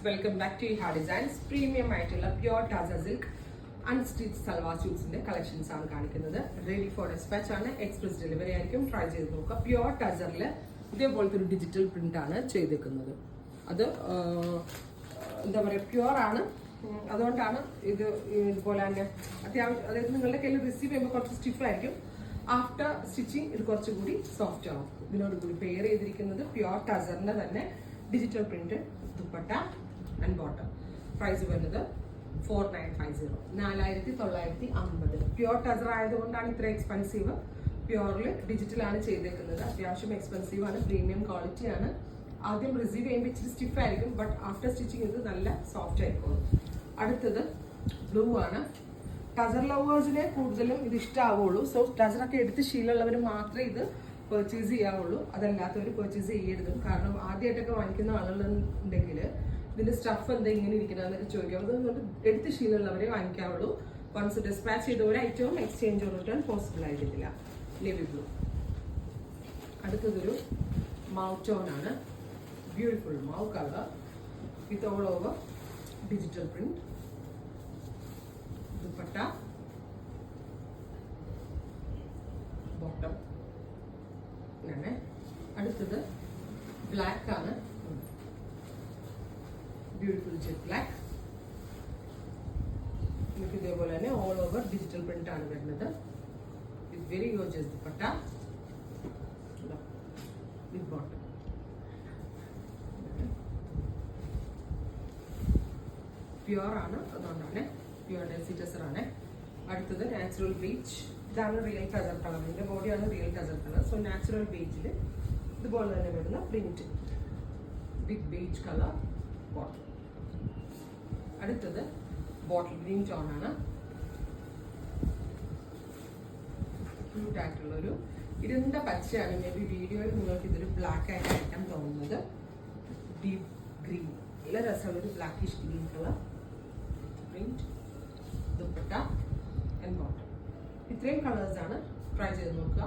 Welcome back to ഹാ designs. Premium ആയിട്ടുള്ള pure tussar silk unstitch salwar സ്യൂട്ട്സിന്റെ കളക്ഷൻസ് ആണ് കാണിക്കുന്നത്. റെഡി ഫോർ ഡെസ്പാച്ച് ആണ്, എക്സ്പ്രസ് ഡെലിവറി ആയിരിക്കും. ട്രൈ ചെയ്ത് നോക്കുക. പ്യോർ ടാസറിൽ ഇതേപോലത്തെ ഒരു ഡിജിറ്റൽ പ്രിന്റ് ആണ് ചെയ്തേക്കുന്നത്. അത് എന്താ പറയുക, പ്യോർ ആണ്. അതുകൊണ്ടാണ് ഇത് ഇതുപോലെ തന്നെ അത്യാവശ്യം, അതായത് നിങ്ങളുടെ കയ്യിൽ റിസീവ് ചെയ്യുമ്പോൾ കുറച്ച് സ്റ്റിഫ് ആയിരിക്കും. ആഫ്റ്റർ സ്റ്റിച്ചിങ് ഇത് കുറച്ചുകൂടി സോഫ്റ്റ് ആവും. ഇതിനോട് കൂടി പെയർ ചെയ്തിരിക്കുന്നത് പ്യോർ ടസറിന്റെ തന്നെ digital print dupatta and bottom. Price വരുന്നത് 4950, 4950. പ്യോർ ടസർ ആയതുകൊണ്ടാണ് ഇത്ര എക്സ്പെൻസീവ്. പ്യോറിൽ ഡിജിറ്റൽ ആണ് ചെയ്തേക്കുന്നത്. അത്യാവശ്യം എക്സ്പെൻസീവ് ആണ്, പ്രീമിയം ക്വാളിറ്റി ആണ്. ആദ്യം റിസീവ് ചെയ്യുമ്പോൾ ഇച്ചിരി സ്റ്റിഫ് ആയിരിക്കും, ബട്ട് ആഫ്റ്റർ സ്റ്റിച്ചിങ് ഇത് നല്ല സോഫ്റ്റ് ആയിരിക്കും. അടുത്തത് ബ്ലൂ ആണ്. ടസർ ലവേഴ്സിനെ കൂടുതലും ഇത് ഇഷ്ടമാവുള്ളൂ. സോ ടസറൊക്കെ എടുത്ത് ശീലമുള്ളവർ മാത്രമേ ഇത് പെർച്ചേസ് ചെയ്യാവുള്ളൂ. അതല്ലാത്തവർ പെർച്ചേസ് ചെയ്യരുത്. കാരണം ആദ്യമായിട്ടൊക്കെ വാങ്ങിക്കുന്ന ആളുകളുണ്ടെങ്കിൽ ഇതിന്റെ സ്റ്റഫ് എന്താ ഇങ്ങനെ ഇരിക്കണമെന്നൊക്കെ ചോദിക്കാം. അതുകൊണ്ട് എടുത്ത് ശീലമുള്ളവരെ വാങ്ങിക്കാവുള്ളൂ. വൺസ് ഡിസ്പാച്ച് ചെയ്ത ഒരു ഐറ്റവും എക്സ്ചേഞ്ച് റിട്ടേൺ പോസിബിൾ ആയിരിക്കില്ല. Navy blue. അടുത്തതൊരു മൗ ടോൺ ആണ്. Beautiful mauve colour with all over digital print. Dupatta bottom അങ്ങനെ. അടുത്തത് ബ്ലാക്ക് ആണ്. Beautiful jet black. നമുക്ക് ഇതേപോലെ തന്നെ ഓൾ ഓവർ ഡിജിറ്റൽ പ്രിന്റ് ആണ് വരുന്നത്. With very gorgeous dupatta with bottom. Pure ആണ്, അതുകൊണ്ടാണ് പ്യുവർ ഡെൻസി ടസർ ആണ്. അടുത്തത് നാച്ചുറൽ ബീച്ച്. ഇതാണ് റിയൽ ടസർ കളർ. ഇതിന്റെ ബോഡിയാണ് real tussar colour. So natural ബീച്ചിൽ ഇതുപോലെ തന്നെ വരുന്ന പ്രിന്റ് വിത്ത് ബീച്ച് കളർ ബോട്ടം. അടുത്തത് ബോട്ടിൽ ഗ്രീൻ ടോൺ ആണ്. ക്യൂട്ട് ആയിട്ടുള്ള ഒരു ഇരുണ്ട പച്ചയാണ്. മേ ബി വീഡിയോയിൽ നിങ്ങൾക്ക് ഇതൊരു ബ്ലാക്ക് ആയിട്ടായിരിക്കാം തോന്നുന്നത്. ഡീപ് ഗ്രീൻ, നല്ല രസമുള്ള ഒരു blackish green colour print, dupatta and bottom. ഇത്രയും കളേഴ്സ് ആണ്. ട്രൈ ചെയ്ത് നോക്കുക.